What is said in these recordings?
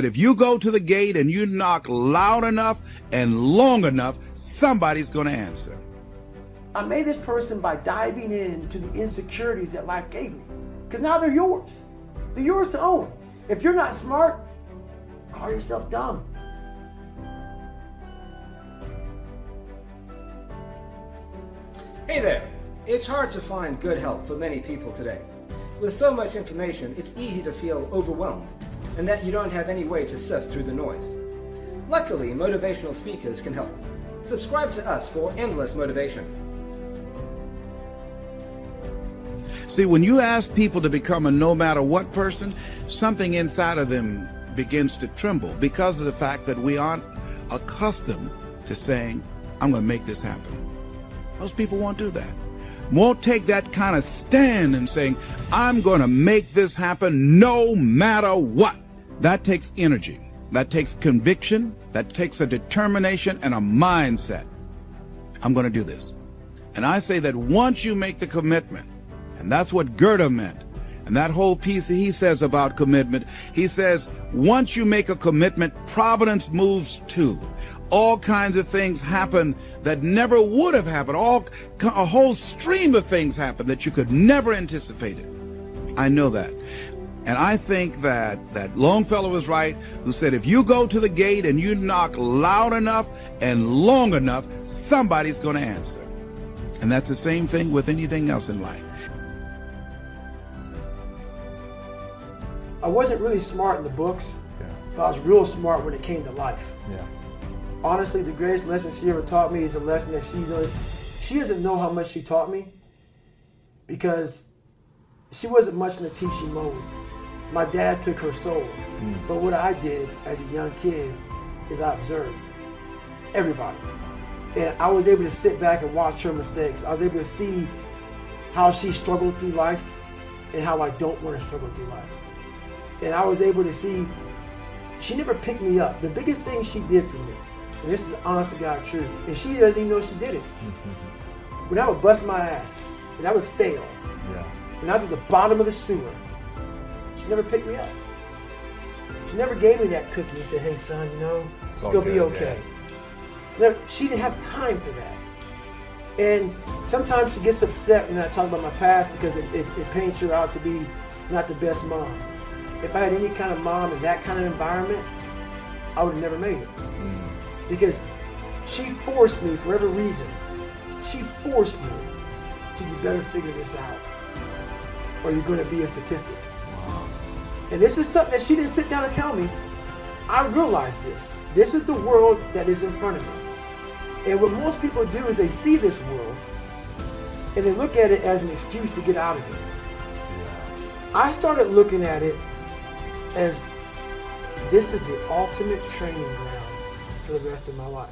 If you go to the gate and you knock loud enough and long enough, somebody's going to answer. I made this person by diving into the insecurities that life gave me. Because now they're yours. They're yours to own. If you're not smart, call yourself dumb. Hey there! It's hard to find good help for many people today. With so much information, it's easy to feel overwhelmed, and that you don't have any way to sift through the noise. Luckily, motivational speakers can help. Subscribe to us for endless motivation. See, when you ask people to become a no matter what person, something inside of them begins to tremble because of the fact that we aren't accustomed to saying, I'm going to make this happen. Most people won't do that. Won't take that kind of stand and saying, I'm going to make this happen no matter what. That takes energy. That takes conviction. That takes a determination and a mindset. I'm going to do this. And I say that once you make the commitment, and that's what Goethe meant, and that whole piece that he says about commitment, he says, once you make a commitment, providence moves too. All kinds of things happen that never would have happened. A whole stream of things happen that you could never anticipate it. I know that. And I think that Longfellow was right, who said, if you go to the gate and you knock loud enough and long enough, somebody's going to answer. And that's the same thing with anything else in life. I wasn't really smart in the books, but I was real smart when it came to life. Yeah. Honestly, the greatest lesson she ever taught me is a lesson that she doesn't know how much she taught me because she wasn't much in the teaching mode. My dad took her soul. But what I did as a young kid is I observed everybody. And I was able to sit back and watch her mistakes. I was able to see how she struggled through life and how I don't want to struggle through life. And I was able to see she never picked me up. The biggest thing she did for me, and this is honest to God truth, and she doesn't even know she did it. When I would bust my ass, and I would fail, when I was at the bottom of the sewer, she never picked me up. She never gave me that cookie and said, hey son, it's gonna be okay. She didn't have time for that. And sometimes she gets upset when I talk about my past because it paints her out to be not the best mom. If I had any kind of mom in that kind of environment, I would have never made it. Because she forced me, for every reason, she forced me to, you better figure this out or you're going to be a statistic. And this is something that she didn't sit down and tell me. I realized this. This is the world that is in front of me. And what most people do is they see this world and they look at it as an excuse to get out of it. I started looking at it as this is the ultimate training ground for the rest of my life.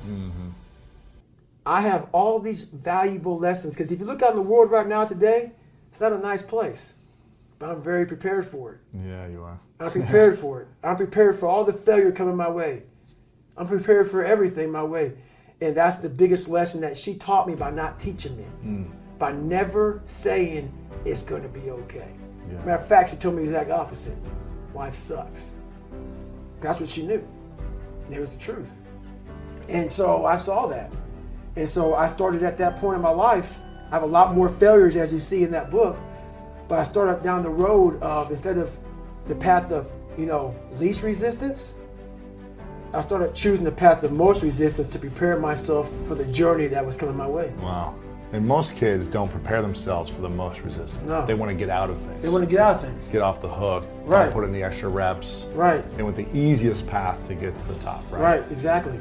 I have all these valuable lessons because if you look out in the world right now today, it's not a nice place, but I'm very prepared for it. Yeah, you are. I'm prepared for it. I'm prepared for all the failure coming my way. I'm prepared for everything my way. And that's the biggest lesson that she taught me by not teaching me, by never saying it's going to be okay. Yeah. Matter of fact, she told me the exact opposite. Life sucks. That's what she knew. And it was the truth. And so I saw that. And so I started at that point in my life. I have a lot more failures as you see in that book. But I started down the road of, instead of the path of, least resistance, I started choosing the path of most resistance to prepare myself for the journey that was coming my way. Wow. And most kids don't prepare themselves for the most resistance. No. They want to get out of things. They want to get out of things. Get off the hook. Right. Don't put in the extra reps. Right. They want the easiest path to get to the top, right? Right, exactly.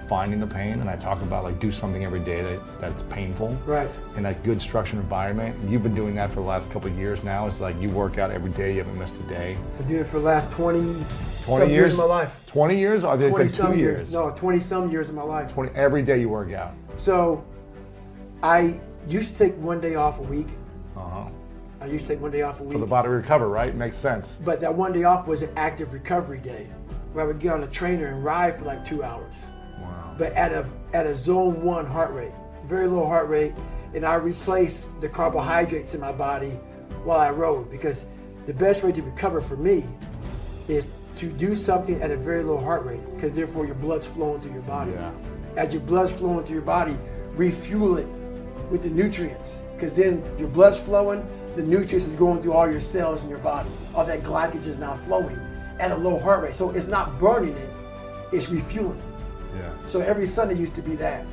Finding the pain, and I talk about do something every day that's painful. Right. In that good structured environment. You've been doing that for the last couple of years now. It's like you work out every day, you haven't missed a day. I've been doing it for the last 20 20 years of my life. 20 years? Or did they say 2 years? No, 20-some years of my life. 20, every day you work out. So I used to take one day off a week. I used to take one day off a week. For the body to recover, right? Makes sense. But that one day off was an active recovery day where I would get on a trainer and ride for like 2 hours. Wow. But at a zone 1 heart rate, very low heart rate, and I replaced the carbohydrates in my body while I rode, because the best way to recover for me is to do something at a very low heart rate, because therefore your blood's flowing through your body. Yeah. As your blood's flowing through your body, refuel it with the nutrients, because then your blood's flowing, the nutrients is going through all your cells in your body. All that glycogen is now flowing at a low heart rate. So it's not burning it, it's refueling it. Yeah. So every Sunday used to be that.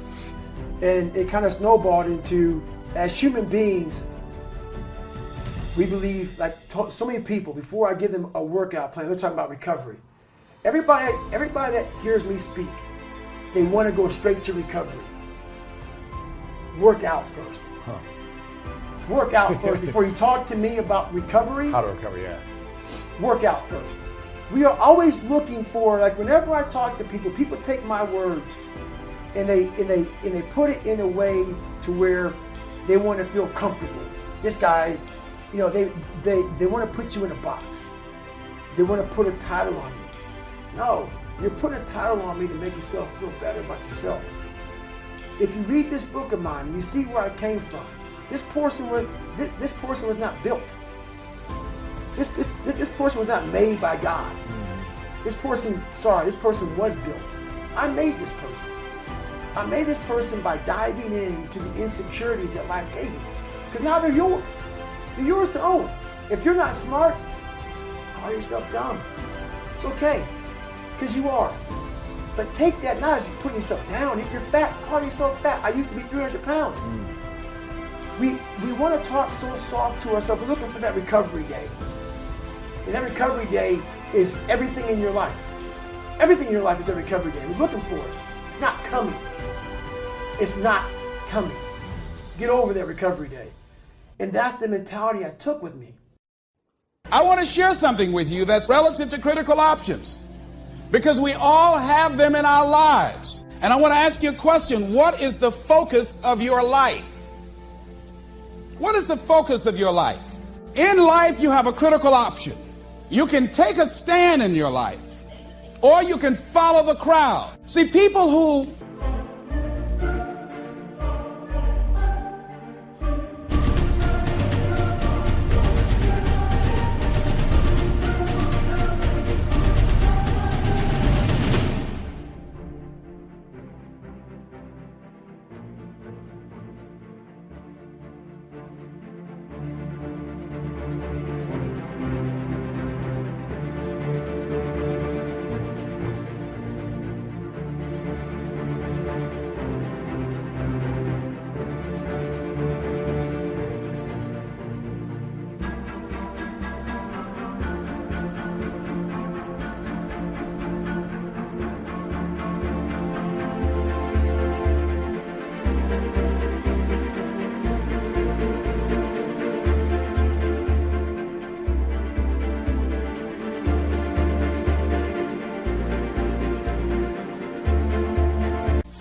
And it kind of snowballed into, as human beings, we believe, like so many people, before I give them a workout plan, they're talking about recovery. Everybody that hears me speak, they want to go straight to recovery. Work out first. Huh. Work out first. Before you talk to me about recovery, How to recover, yeah. work out first. We are always looking for, like whenever I talk to people, people take my words and they put it in a way to where they want to feel comfortable. This guy, you know, they want to put you in a box. They want to put a title on you. No, you're putting a title on me to make yourself feel better about yourself. If you read this book of mine and you see where I came from, this person was not built. This person was not made by God. This person was built. I made this person. I made this person by diving into the insecurities that life gave me. Because now they're yours. They're yours to own. If you're not smart, call yourself dumb. It's okay, because you are. But take that not as you're putting yourself down. If you're fat, call yourself fat. I used to be 300 pounds. We want to talk so soft to ourselves. We're looking for that recovery day. And that recovery day is everything in your life. Everything in your life is a recovery day. We're looking for it. It's not coming. It's not coming. Get over that recovery day. And that's the mentality I took with me. I want to share something with you that's relative to critical options, because we all have them in our lives. And I want to ask you a question. What is the focus of your life? What is the focus of your life? In life, you have a critical option. You can take a stand in your life, or you can follow the crowd. See, people who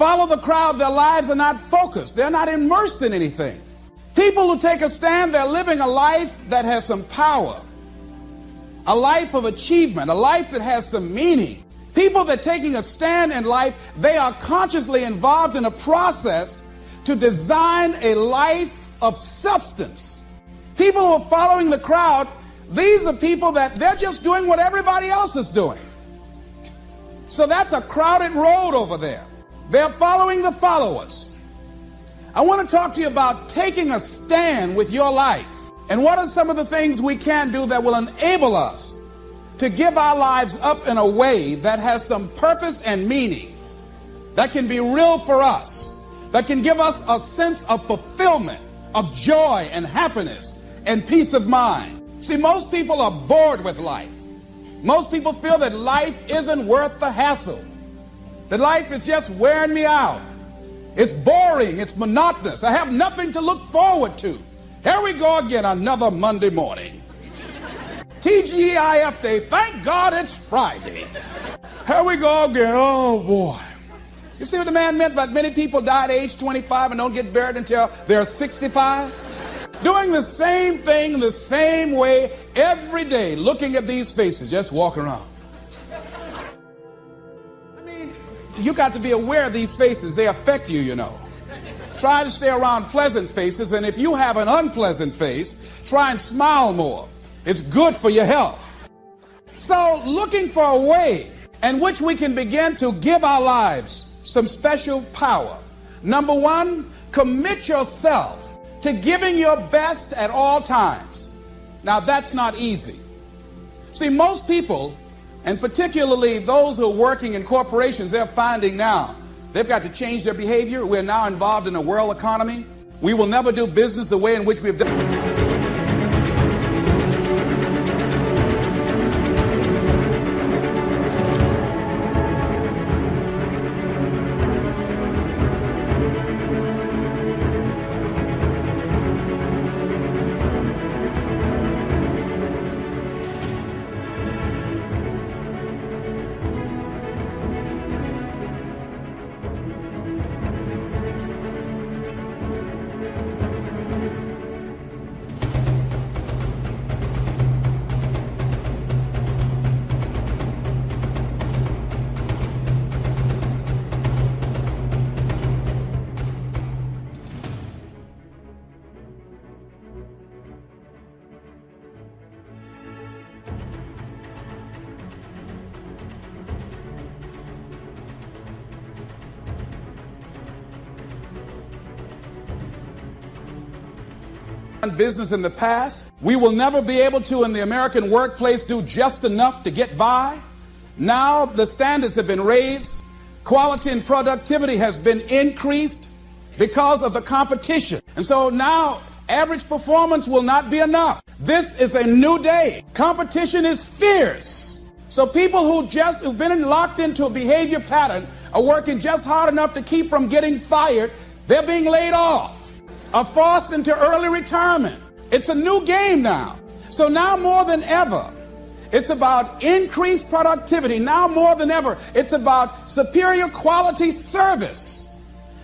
follow the crowd, their lives are not focused. They're not immersed in anything. People who take a stand, they're living a life that has some power, a life of achievement, a life that has some meaning. People that are taking a stand in life, they are consciously involved in a process to design a life of substance. People who are following the crowd, these are people that they're just doing what everybody else is doing. So that's a crowded road over there. They're following the followers. I want to talk to you about taking a stand with your life. And what are some of the things we can do that will enable us to give our lives up in a way that has some purpose and meaning, that can be real for us, that can give us a sense of fulfillment, of joy and happiness and peace of mind. See, most people are bored with life. Most people feel that life isn't worth the hassle, that life is just wearing me out. It's boring, it's monotonous. I have nothing to look forward to. Here we go again, another Monday morning. TGIF Day, thank God it's Friday. Here we go again, oh boy. You see what the man meant by many people die at age 25 and don't get buried until they're 65? Doing the same thing the same way every day, looking at these faces, just walking around. I mean, you got to be aware of these faces. They affect you, you know. Try to stay around pleasant faces, and if you have an unpleasant face, try and smile more. It's good for your health. So looking for a way in which we can begin to give our lives some special power. Number one, commit yourself to giving your best at all times. Now that's not easy. See, most people, and particularly those who are working in corporations, they're finding now they've got to change their behavior. We're now involved in a world economy. We will never do business the way in which we've done. Business in the past. We will never be able to, in the American workplace, do just enough to get by. Now the standards have been raised. Quality and productivity has been increased because of the competition. And so now average performance will not be enough. This is a new day. Competition is fierce. So people who've been locked into a behavior pattern are working just hard enough to keep from getting fired. They're being laid off, are forced into early retirement. It's a new game now. So now more than ever, it's about increased productivity. Now more than ever, it's about superior quality service.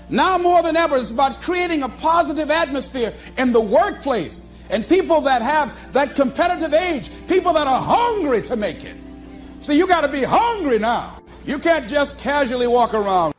Now more than ever, it's about creating a positive atmosphere in the workplace. And people that have that competitive edge, people that are hungry to make it. So you got to be hungry now. You can't just casually walk around.